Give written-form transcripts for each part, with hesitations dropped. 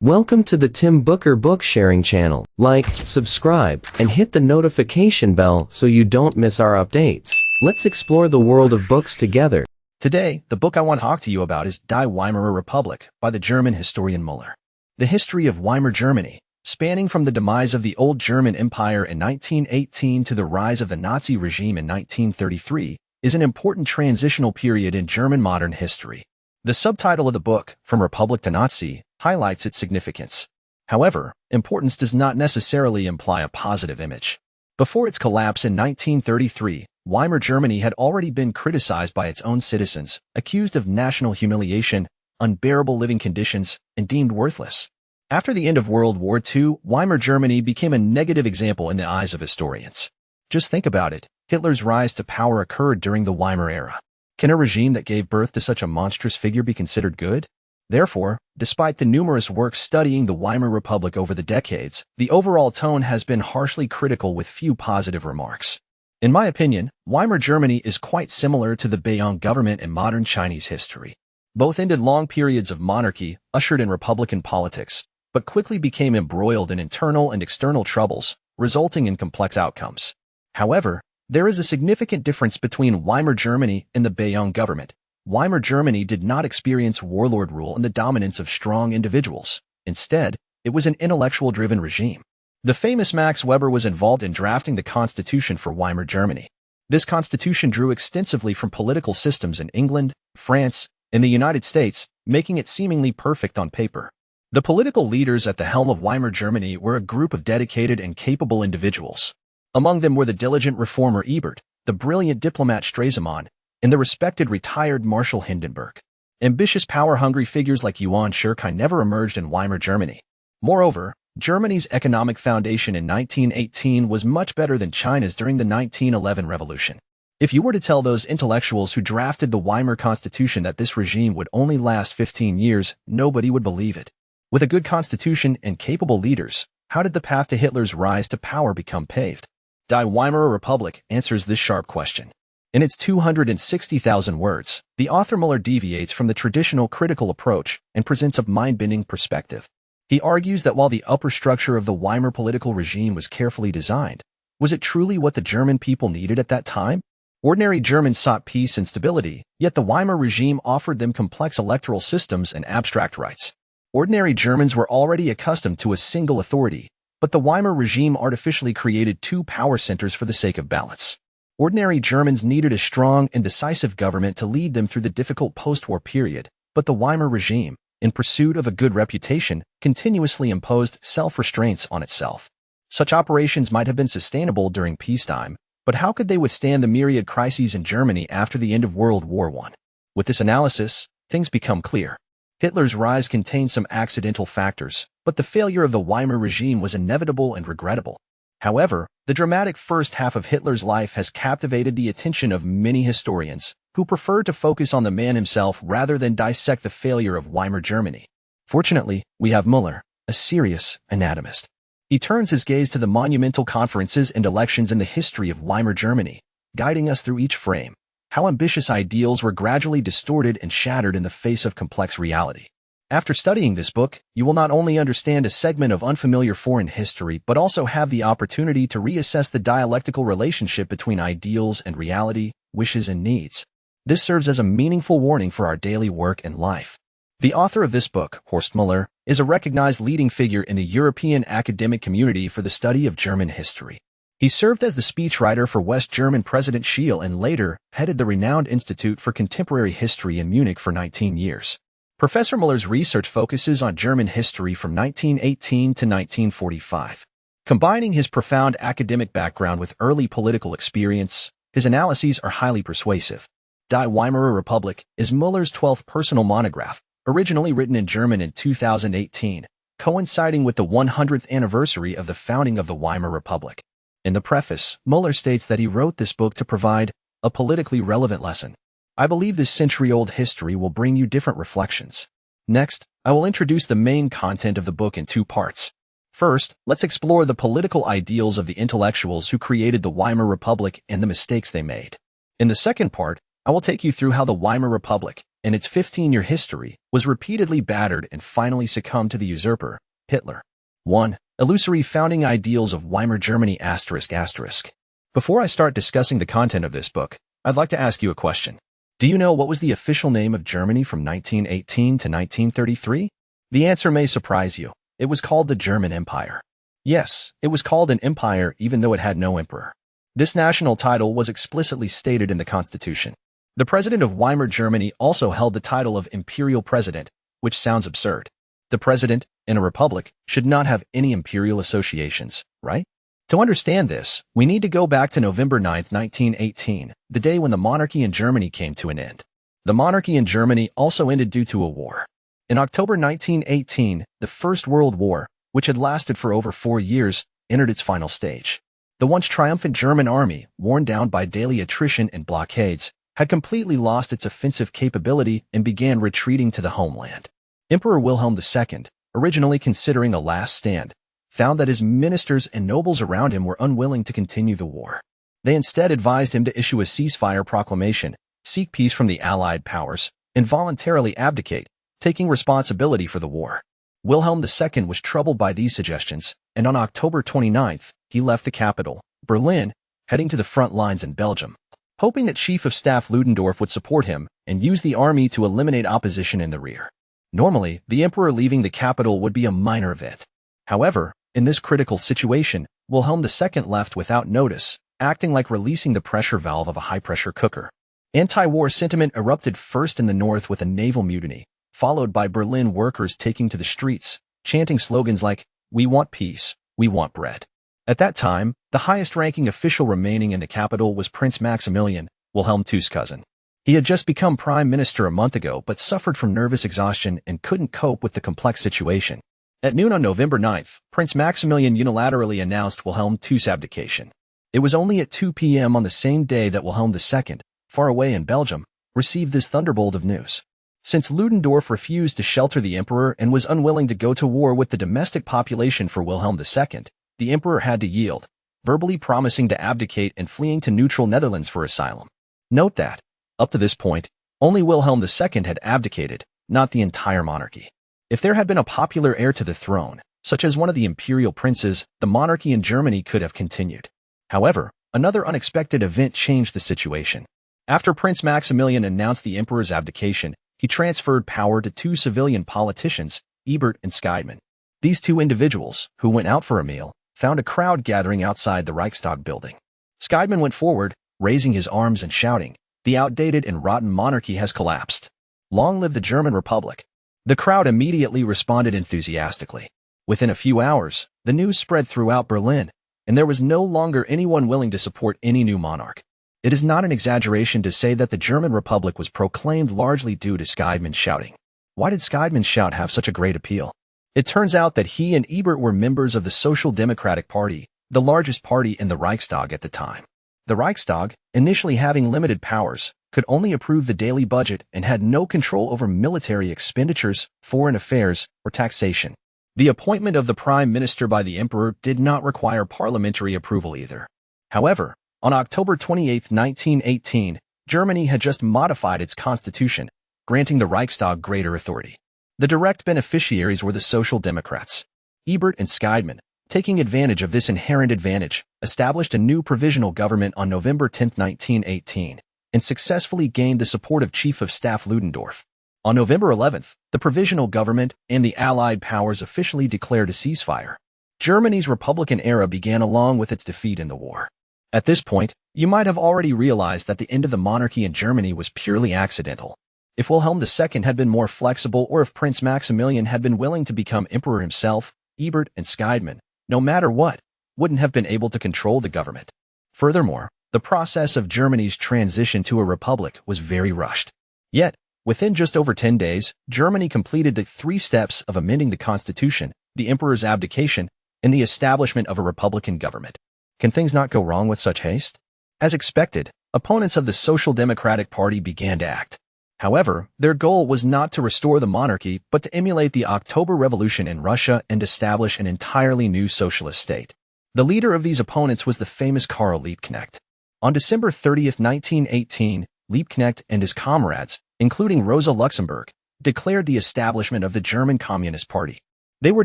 Welcome to the Tim Booker Book Sharing channel. Like, subscribe, and hit the notification bell so you don't miss our updates. Let's explore the world of books together. Today, the book I want to talk to you about is Die Weimarer Republik by the German historian Möller. The history of Weimar Germany, spanning from the demise of the old German Empire in 1918 to the rise of the Nazi regime in 1933, is an important transitional period in German modern history. The subtitle of the book, From Republic to Nazi, highlights its significance. However, importance does not necessarily imply a positive image. Before its collapse in 1933, Weimar Germany had already been criticized by its own citizens, accused of national humiliation, unbearable living conditions, and deemed worthless. After the end of World War II, Weimar Germany became a negative example in the eyes of historians. Just think about it. Hitler's rise to power occurred during the Weimar era. Can a regime that gave birth to such a monstrous figure be considered good? Therefore, despite the numerous works studying the Weimar Republic over the decades, the overall tone has been harshly critical with few positive remarks. In my opinion, Weimar Germany is quite similar to the Beiyang government in modern Chinese history. Both ended long periods of monarchy, ushered in republican politics, but quickly became embroiled in internal and external troubles, resulting in complex outcomes. However, there is a significant difference between Weimar Germany and the Beiyang government. Weimar Germany did not experience warlord rule and the dominance of strong individuals. Instead, it was an intellectual-driven regime. The famous Max Weber was involved in drafting the constitution for Weimar Germany. This constitution drew extensively from political systems in England, France, and the United States, making it seemingly perfect on paper. The political leaders at the helm of Weimar Germany were a group of dedicated and capable individuals. Among them were the diligent reformer Ebert, the brilliant diplomat Stresemann, and the respected retired Marshal Hindenburg. Ambitious, power-hungry figures like Johann Schurkein never emerged in Weimar Germany. Moreover, Germany's economic foundation in 1918 was much better than China's during the 1911 revolution. If you were to tell those intellectuals who drafted the Weimar Constitution that this regime would only last 15 years, nobody would believe it. With a good constitution and capable leaders, how did the path to Hitler's rise to power become paved? Die Weimarer Republik answers this sharp question. In its 260,000 words, the author Möller deviates from the traditional critical approach and presents a mind-bending perspective. He argues that while the upper structure of the Weimar political regime was carefully designed, was it truly what the German people needed at that time? Ordinary Germans sought peace and stability, yet the Weimar regime offered them complex electoral systems and abstract rights. Ordinary Germans were already accustomed to a single authority, but the Weimar regime artificially created two power centers for the sake of balance. Ordinary Germans needed a strong and decisive government to lead them through the difficult post-war period, but the Weimar regime, in pursuit of a good reputation, continuously imposed self-restraints on itself. Such operations might have been sustainable during peacetime, but how could they withstand the myriad crises in Germany after the end of World War I? With this analysis, things become clear. Hitler's rise contained some accidental factors, but the failure of the Weimar regime was inevitable and regrettable. However, the dramatic first half of Hitler's life has captivated the attention of many historians, who prefer to focus on the man himself rather than dissect the failure of Weimar Germany. Fortunately, we have Möller, a serious anatomist. He turns his gaze to the monumental conferences and elections in the history of Weimar Germany, guiding us through each frame, how ambitious ideals were gradually distorted and shattered in the face of complex reality. After studying this book, you will not only understand a segment of unfamiliar foreign history, but also have the opportunity to reassess the dialectical relationship between ideals and reality, wishes and needs. This serves as a meaningful warning for our daily work and life. The author of this book, Horst Möller, is a recognized leading figure in the European academic community for the study of German history. He served as the speechwriter for West German President Scheel and later headed the renowned Institute for Contemporary History in Munich for 19 years. Professor Möller's research focuses on German history from 1918 to 1945. Combining his profound academic background with early political experience, his analyses are highly persuasive. Die Weimarer Republik is Möller's 12th personal monograph, originally written in German in 2018, coinciding with the 100th anniversary of the founding of the Weimar Republic. In the preface, Möller states that he wrote this book to provide a politically relevant lesson. I believe this century-old history will bring you different reflections. Next, I will introduce the main content of the book in two parts. First, let's explore the political ideals of the intellectuals who created the Weimar Republic and the mistakes they made. In the second part, I will take you through how the Weimar Republic, in its 15-year history, was repeatedly battered and finally succumbed to the usurper, Hitler. 1. Illusory founding ideals of Weimar Germany ***. Before I start discussing the content of this book, I'd like to ask you a question. Do you know what was the official name of Germany from 1918 to 1933? The answer may surprise you. It was called the German Empire. Yes, it was called an empire even though it had no emperor. This national title was explicitly stated in the constitution. The president of Weimar Germany also held the title of imperial president, which sounds absurd. The president, in a republic, should not have any imperial associations, right? To understand this, we need to go back to November 9, 1918, the day when the monarchy in Germany came to an end. The monarchy in Germany also ended due to a war. In October 1918, the First World War, which had lasted for over 4 years, entered its final stage. The once triumphant German army, worn down by daily attrition and blockades, had completely lost its offensive capability and began retreating to the homeland. Emperor Wilhelm II, originally considering a last stand, found that his ministers and nobles around him were unwilling to continue the war. They instead advised him to issue a ceasefire proclamation, seek peace from the Allied powers, and voluntarily abdicate, taking responsibility for the war. Wilhelm II was troubled by these suggestions, and on October 29th, he left the capital, Berlin, heading to the front lines in Belgium, hoping that Chief of Staff Ludendorff would support him and use the army to eliminate opposition in the rear. Normally, the emperor leaving the capital would be a minor event. However, in this critical situation, Wilhelm II left without notice, acting like releasing the pressure valve of a high-pressure cooker. Anti-war sentiment erupted first in the north with a naval mutiny, followed by Berlin workers taking to the streets, chanting slogans like, "We want peace, we want bread." At that time, the highest-ranking official remaining in the capital was Prince Maximilian, Wilhelm II's cousin. He had just become prime minister a month ago but suffered from nervous exhaustion and couldn't cope with the complex situation. At noon on November 9th, Prince Maximilian unilaterally announced Wilhelm II's abdication. It was only at 2 p.m. on the same day that Wilhelm II, far away in Belgium, received this thunderbolt of news. Since Ludendorff refused to shelter the emperor and was unwilling to go to war with the domestic population for Wilhelm II, the emperor had to yield, verbally promising to abdicate and fleeing to neutral Netherlands for asylum. Note that, up to this point, only Wilhelm II had abdicated, not the entire monarchy. If there had been a popular heir to the throne, such as one of the imperial princes, the monarchy in Germany could have continued. However, another unexpected event changed the situation. After Prince Maximilian announced the emperor's abdication, he transferred power to 2 civilian politicians, Ebert and Scheidmann. These 2 individuals, who went out for a meal, found a crowd gathering outside the Reichstag building. Scheidmann went forward, raising his arms and shouting, "The outdated and rotten monarchy has collapsed. Long live the German Republic." The crowd immediately responded enthusiastically. Within a few hours, the news spread throughout Berlin, and there was no longer anyone willing to support any new monarch. It is not an exaggeration to say that the German Republic was proclaimed largely due to Scheidmann's shouting. Why did Scheidmann's shout have such a great appeal? It turns out that he and Ebert were members of the Social Democratic Party, the largest party in the Reichstag at the time. The Reichstag, initially having limited powers, could only approve the daily budget and had no control over military expenditures, foreign affairs, or taxation. The appointment of the prime minister by the emperor did not require parliamentary approval either. However, on October 28, 1918, Germany had just modified its constitution, granting the Reichstag greater authority. The direct beneficiaries were the Social Democrats. Ebert and Scheidmann, taking advantage of this inherent advantage, established a new provisional government on November 10, 1918, and successfully gained the support of Chief of Staff Ludendorff. On November 11th, the provisional government and the Allied powers officially declared a ceasefire. Germany's Republican era began along with its defeat in the war. At this point, you might have already realized that the end of the monarchy in Germany was purely accidental. If Wilhelm II had been more flexible or if Prince Maximilian had been willing to become emperor himself, Ebert and Scheidmann, no matter what, wouldn't have been able to control the government. Furthermore, the process of Germany's transition to a republic was very rushed. Yet, within just over 10 days, Germany completed the 3 steps of amending the constitution, the emperor's abdication, and the establishment of a republican government. Can things not go wrong with such haste? As expected, opponents of the Social Democratic Party began to act. However, their goal was not to restore the monarchy, but to emulate the October Revolution in Russia and establish an entirely new socialist state. The leader of these opponents was the famous Karl Liebknecht. On December 30, 1918, Liebknecht and his comrades, including Rosa Luxemburg, declared the establishment of the German Communist Party. They were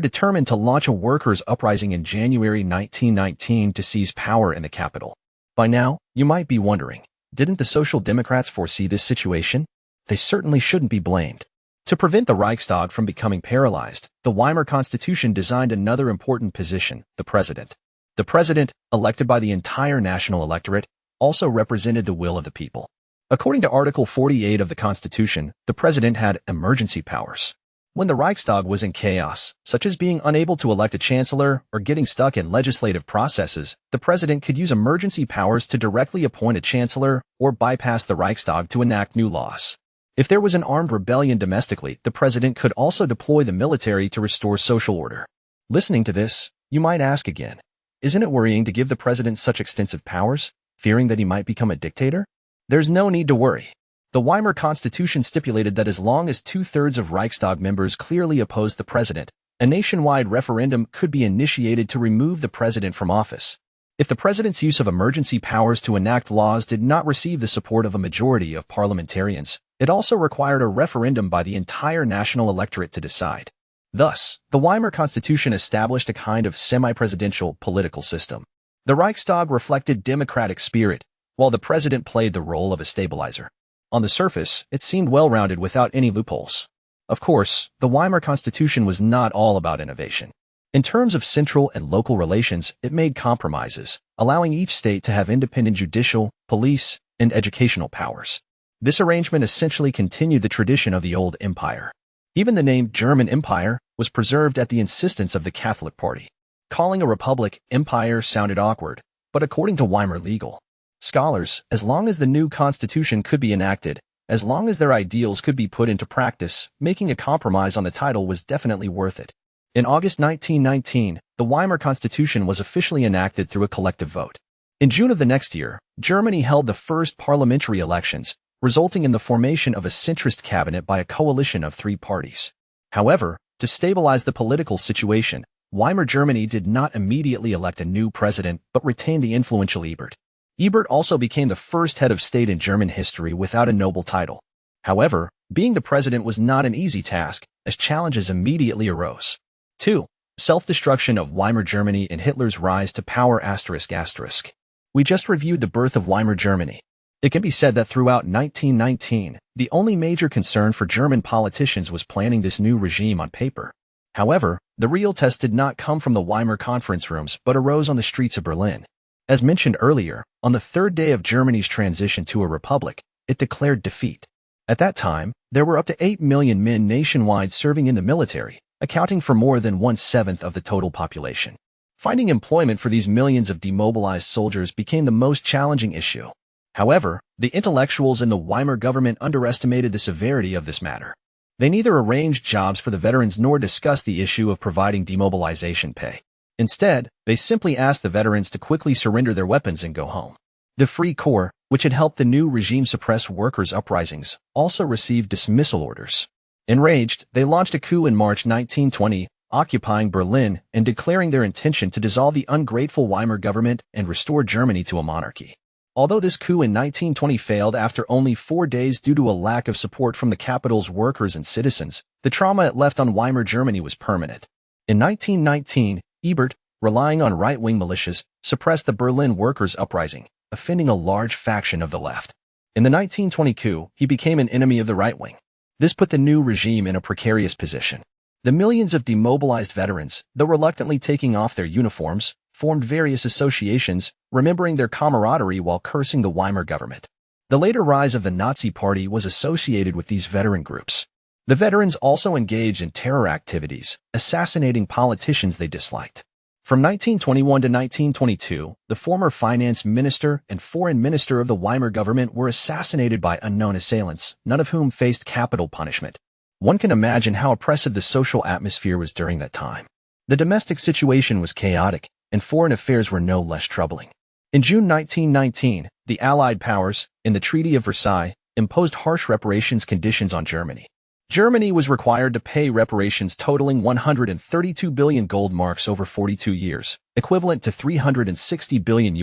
determined to launch a workers' uprising in January 1919 to seize power in the capital. By now, you might be wondering, didn't the Social Democrats foresee this situation? They certainly shouldn't be blamed. To prevent the Reichstag from becoming paralyzed, the Weimar Constitution designed another important position, the president. The president, elected by the entire national electorate, also represented the will of the people. According to Article 48 of the Constitution, the president had emergency powers. When the Reichstag was in chaos, such as being unable to elect a chancellor or getting stuck in legislative processes, the president could use emergency powers to directly appoint a chancellor or bypass the Reichstag to enact new laws. If there was an armed rebellion domestically, the president could also deploy the military to restore social order. Listening to this, you might ask again, isn't it worrying to give the president such extensive powers, fearing that he might become a dictator? There's no need to worry. The Weimar Constitution stipulated that as long as 2/3 of Reichstag members clearly opposed the president, a nationwide referendum could be initiated to remove the president from office. If the president's use of emergency powers to enact laws did not receive the support of a majority of parliamentarians, it also required a referendum by the entire national electorate to decide. Thus, the Weimar Constitution established a kind of semi-presidential political system. The Reichstag reflected democratic spirit, while the president played the role of a stabilizer. On the surface, it seemed well-rounded without any loopholes. Of course, the Weimar Constitution was not all about innovation. In terms of central and local relations, it made compromises, allowing each state to have independent judicial, police, and educational powers. This arrangement essentially continued the tradition of the old empire. Even the name German Empire was preserved at the insistence of the Catholic Party. Calling a republic empire sounded awkward, but according to Weimar legal scholars, as long as the new constitution could be enacted, as long as their ideals could be put into practice, making a compromise on the title was definitely worth it. In August 1919, the Weimar Constitution was officially enacted through a collective vote. In June of the next year, Germany held the first parliamentary elections, resulting in the formation of a centrist cabinet by a coalition of 3 parties. However, to stabilize the political situation, Weimar Germany did not immediately elect a new president but retained the influential Ebert. Ebert also became the first head of state in German history without a noble title. However, being the president was not an easy task, as challenges immediately arose. 2. Self-destruction of Weimar Germany and Hitler's rise to power ***. We just reviewed the birth of Weimar Germany. It can be said that throughout 1919, the only major concern for German politicians was planning this new regime on paper. However, the real test did not come from the Weimar conference rooms but arose on the streets of Berlin. As mentioned earlier, on the 3rd day of Germany's transition to a republic, it declared defeat. At that time, there were up to 8 million men nationwide serving in the military, accounting for more than 1/7 of the total population. Finding employment for these millions of demobilized soldiers became the most challenging issue. However, the intellectuals in the Weimar government underestimated the severity of this matter. They neither arranged jobs for the veterans nor discussed the issue of providing demobilization pay. Instead, they simply asked the veterans to quickly surrender their weapons and go home. The Free Corps, which had helped the new regime suppress workers' uprisings, also received dismissal orders. Enraged, they launched a coup in March 1920, occupying Berlin and declaring their intention to dissolve the ungrateful Weimar government and restore Germany to a monarchy. Although this coup in 1920 failed after only 4 days due to a lack of support from the capital's workers and citizens, the trauma it left on Weimar Germany was permanent. In 1919, Ebert, relying on right-wing militias, suppressed the Berlin workers' uprising, offending a large faction of the left. In the 1920 coup, he became an enemy of the right wing. This put the new regime in a precarious position. The millions of demobilized veterans, though reluctantly taking off their uniforms, formed various associations, remembering their camaraderie while cursing the Weimar government. The later rise of the Nazi Party was associated with these veteran groups. The veterans also engaged in terror activities, assassinating politicians they disliked. From 1921 to 1922, the former finance minister and foreign minister of the Weimar government were assassinated by unknown assailants, none of whom faced capital punishment. One can imagine how oppressive the social atmosphere was during that time. The domestic situation was chaotic, and foreign affairs were no less troubling. In June 1919, the Allied powers, in the Treaty of Versailles, imposed harsh reparations conditions on Germany. Germany was required to pay reparations totaling 132 billion gold marks over 42 years, equivalent to $360 billion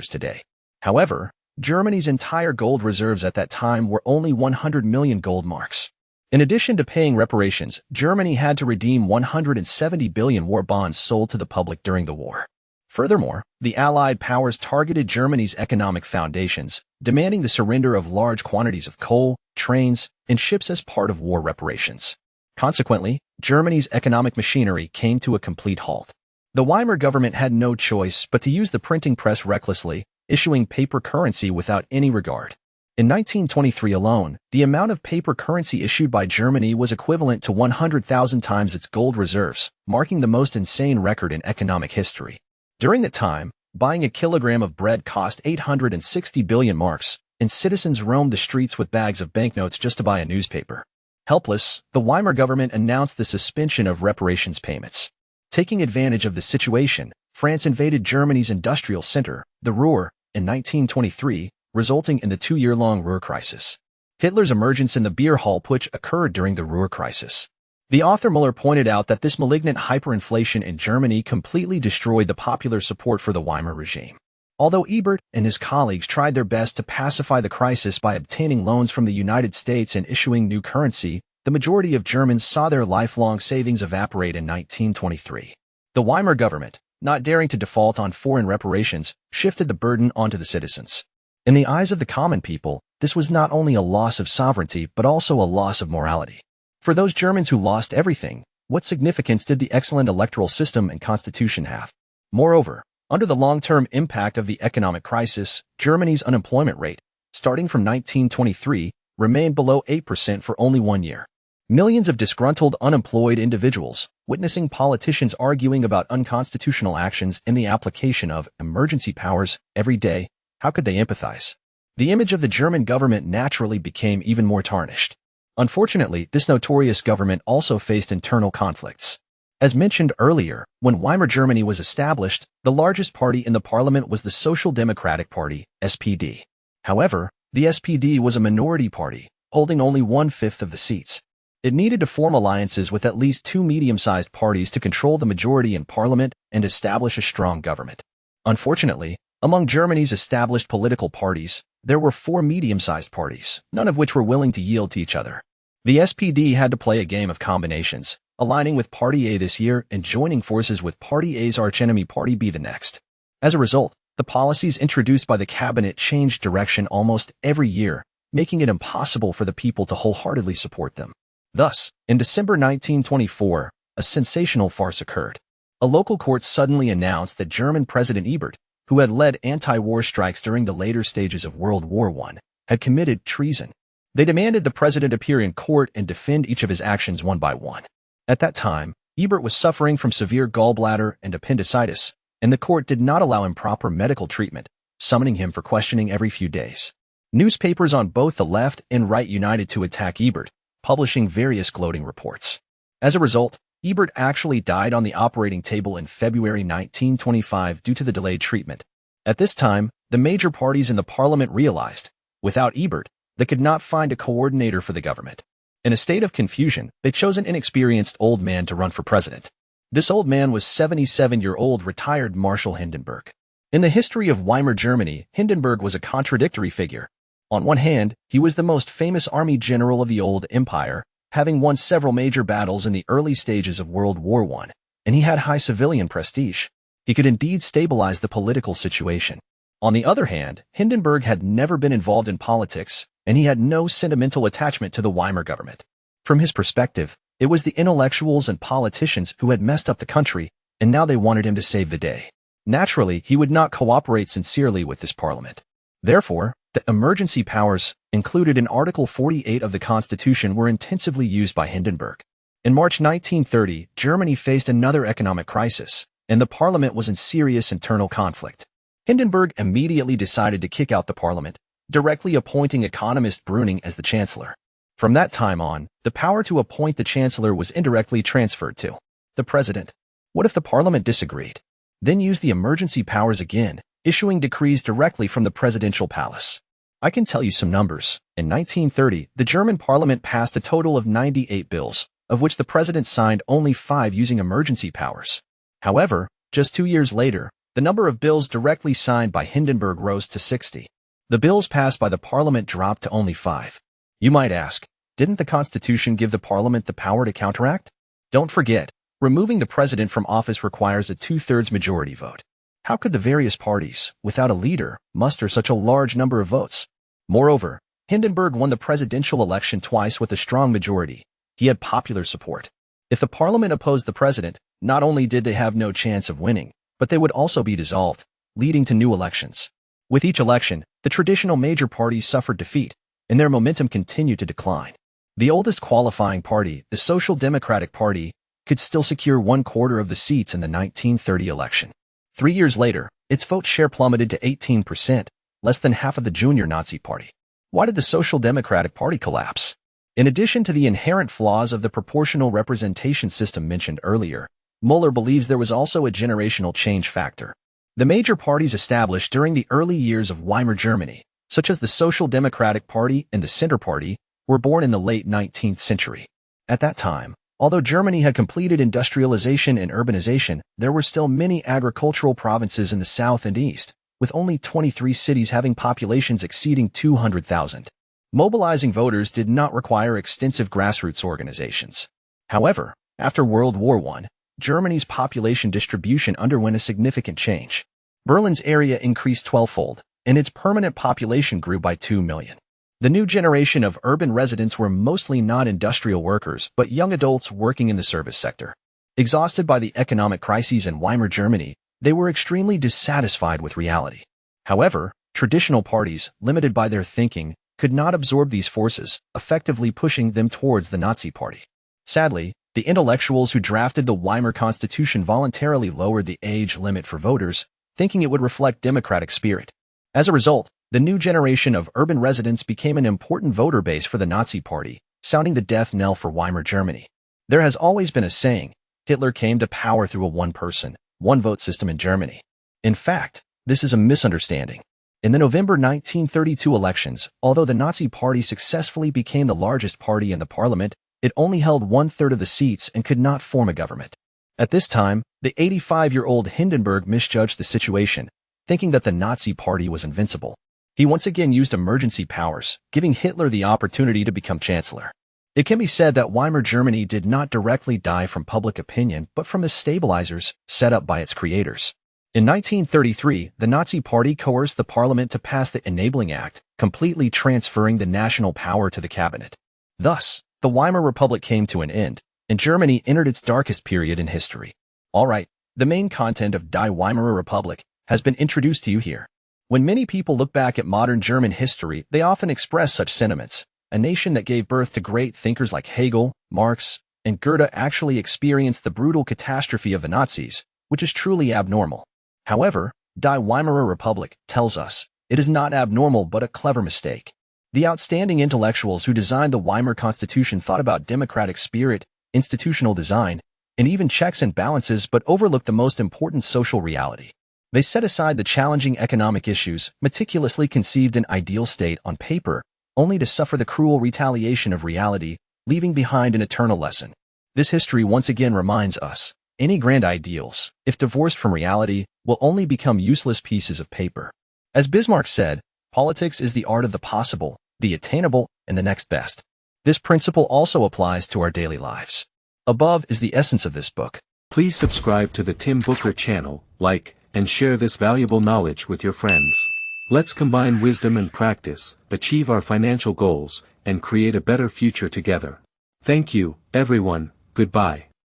today. However, Germany's entire gold reserves at that time were only 100 million gold marks. In addition to paying reparations, Germany had to redeem 170 billion war bonds sold to the public during the war. Furthermore, the Allied powers targeted Germany's economic foundations, demanding the surrender of large quantities of coal, trains, and ships as part of war reparations. Consequently, Germany's economic machinery came to a complete halt. The Weimar government had no choice but to use the printing press recklessly, issuing paper currency without any regard. In 1923 alone, the amount of paper currency issued by Germany was equivalent to 100,000 times its gold reserves, marking the most insane record in economic history. During that time, buying a kilogram of bread cost 860 billion marks, and citizens roamed the streets with bags of banknotes just to buy a newspaper. Helpless, the Weimar government announced the suspension of reparations payments. Taking advantage of the situation, France invaded Germany's industrial center, the Ruhr, in 1923, resulting in the 2-year-long Ruhr crisis. Hitler's emergence in the beer hall putsch occurred during the Ruhr crisis. The author Möller pointed out that this malignant hyperinflation in Germany completely destroyed the popular support for the Weimar regime. Although Ebert and his colleagues tried their best to pacify the crisis by obtaining loans from the United States and issuing new currency, the majority of Germans saw their lifelong savings evaporate in 1923. The Weimar government, not daring to default on foreign reparations, shifted the burden onto the citizens. In the eyes of the common people, this was not only a loss of sovereignty but also a loss of morality. For those Germans who lost everything, what significance did the excellent electoral system and constitution have? Moreover, under the long-term impact of the economic crisis, Germany's unemployment rate, starting from 1923, remained below 8% for only 1 year. Millions of disgruntled unemployed individuals, witnessing politicians arguing about unconstitutional actions and the application of emergency powers every day, how could they empathize? The image of the German government naturally became even more tarnished. Unfortunately, this notorious government also faced internal conflicts. As mentioned earlier, when Weimar Germany was established, the largest party in the parliament was the Social Democratic Party, SPD. However, the SPD was a minority party, holding only 1/5 of the seats. It needed to form alliances with at least 2 medium-sized parties to control the majority in parliament and establish a strong government. Unfortunately, among Germany's established political parties, there were 4 medium-sized parties, none of which were willing to yield to each other. The SPD had to play a game of combinations, aligning with Party A this year and joining forces with Party A's archenemy Party B the next. As a result, the policies introduced by the cabinet changed direction almost every year, making it impossible for the people to wholeheartedly support them. Thus, in December 1924, a sensational farce occurred. A local court suddenly announced that German President Ebert, who had led anti-war strikes during the later stages of World War I, had committed treason. They demanded the president appear in court and defend each of his actions one by one. At that time, Ebert was suffering from severe gallbladder and appendicitis, and the court did not allow him proper medical treatment, summoning him for questioning every few days. Newspapers on both the left and right united to attack Ebert, publishing various gloating reports. As a result, Ebert actually died on the operating table in February 1925 due to the delayed treatment. At this time, the major parties in the parliament realized, without Ebert, they could not find a coordinator for the government. In a state of confusion, they chose an inexperienced old man to run for president. This old man was 77-year-old retired Marshal Hindenburg. In the history of Weimar Germany, Hindenburg was a contradictory figure. On one hand, he was the most famous army general of the old empire, having won several major battles in the early stages of World War I, and he had high civilian prestige. He could indeed stabilize the political situation. On the other hand, Hindenburg had never been involved in politics, and he had no sentimental attachment to the Weimar government. From his perspective, it was the intellectuals and politicians who had messed up the country, and now they wanted him to save the day. Naturally, he would not cooperate sincerely with this parliament. Therefore, the emergency powers, included in Article 48 of the Constitution, were intensively used by Hindenburg. In March 1930, Germany faced another economic crisis, and the parliament was in serious internal conflict. Hindenburg immediately decided to kick out the parliament, directly appointing economist Brüning as the chancellor. From that time on, the power to appoint the chancellor was indirectly transferred to the president. What if the parliament disagreed? Then use the emergency powers again, issuing decrees directly from the presidential palace. I can tell you some numbers. In 1930, the German parliament passed a total of 98 bills, of which the president signed only 5 using emergency powers. However, just 2 years later, the number of bills directly signed by Hindenburg rose to 60. The bills passed by the parliament dropped to only 5. You might ask, didn't the Constitution give the parliament the power to counteract? Don't forget, removing the president from office requires a 2/3 majority vote. How could the various parties, without a leader, muster such a large number of votes? Moreover, Hindenburg won the presidential election twice with a strong majority. He had popular support. If the parliament opposed the president, not only did they have no chance of winning, but they would also be dissolved, leading to new elections. With each election, the traditional major parties suffered defeat, and their momentum continued to decline. The oldest qualifying party, the Social Democratic Party, could still secure 1/4 of the seats in the 1930 election. 3 years later, its vote share plummeted to 18%, less than half of the junior Nazi party. Why did the Social Democratic Party collapse? In addition to the inherent flaws of the proportional representation system mentioned earlier, Möller believes there was also a generational change factor. The major parties established during the early years of Weimar Germany, such as the Social Democratic Party and the Center Party, were born in the late 19th century. At that time, although Germany had completed industrialization and urbanization, there were still many agricultural provinces in the south and east, with only 23 cities having populations exceeding 200,000. Mobilizing voters did not require extensive grassroots organizations. However, after World War I, Germany's population distribution underwent a significant change. Berlin's area increased 12-fold, and its permanent population grew by 2 million. The new generation of urban residents were mostly non-industrial workers, but young adults working in the service sector. Exhausted by the economic crises in Weimar Germany, they were extremely dissatisfied with reality. However, traditional parties, limited by their thinking, could not absorb these forces, effectively pushing them towards the Nazi Party. Sadly, the intellectuals who drafted the Weimar Constitution voluntarily lowered the age limit for voters, thinking it would reflect democratic spirit. As a result, the new generation of urban residents became an important voter base for the Nazi Party, sounding the death knell for Weimar Germany. There has always been a saying, Hitler came to power through a one-person, one-vote system in Germany. In fact, this is a misunderstanding. In the November 1932 elections, although the Nazi Party successfully became the largest party in the parliament, it only held 1/3 of the seats and could not form a government. At this time, the 85-year-old Hindenburg misjudged the situation, thinking that the Nazi Party was invincible. He once again used emergency powers, giving Hitler the opportunity to become chancellor. It can be said that Weimar Germany did not directly die from public opinion, but from the stabilizers set up by its creators. In 1933, the Nazi Party coerced the parliament to pass the Enabling Act, completely transferring the national power to the cabinet. Thus, the Weimar Republic came to an end, and Germany entered its darkest period in history. Alright, the main content of Die Weimarer Republik has been introduced to you here. When many people look back at modern German history, they often express such sentiments. A nation that gave birth to great thinkers like Hegel, Marx, and Goethe actually experienced the brutal catastrophe of the Nazis, which is truly abnormal. However, Die Weimarer Republik tells us it is not abnormal but a clever mistake. The outstanding intellectuals who designed the Weimar Constitution thought about democratic spirit, institutional design, and even checks and balances but overlooked the most important social reality. They set aside the challenging economic issues, meticulously conceived an ideal state on paper, only to suffer the cruel retaliation of reality, leaving behind an eternal lesson. This history once again reminds us, any grand ideals, if divorced from reality, will only become useless pieces of paper. As Bismarck said, politics is the art of the possible, the attainable, and the next best. This principle also applies to our daily lives. Above is the essence of this book. Please subscribe to the Tim Booker channel, like, and share this valuable knowledge with your friends. Let's combine wisdom and practice, achieve our financial goals, and create a better future together. Thank you, everyone. Goodbye.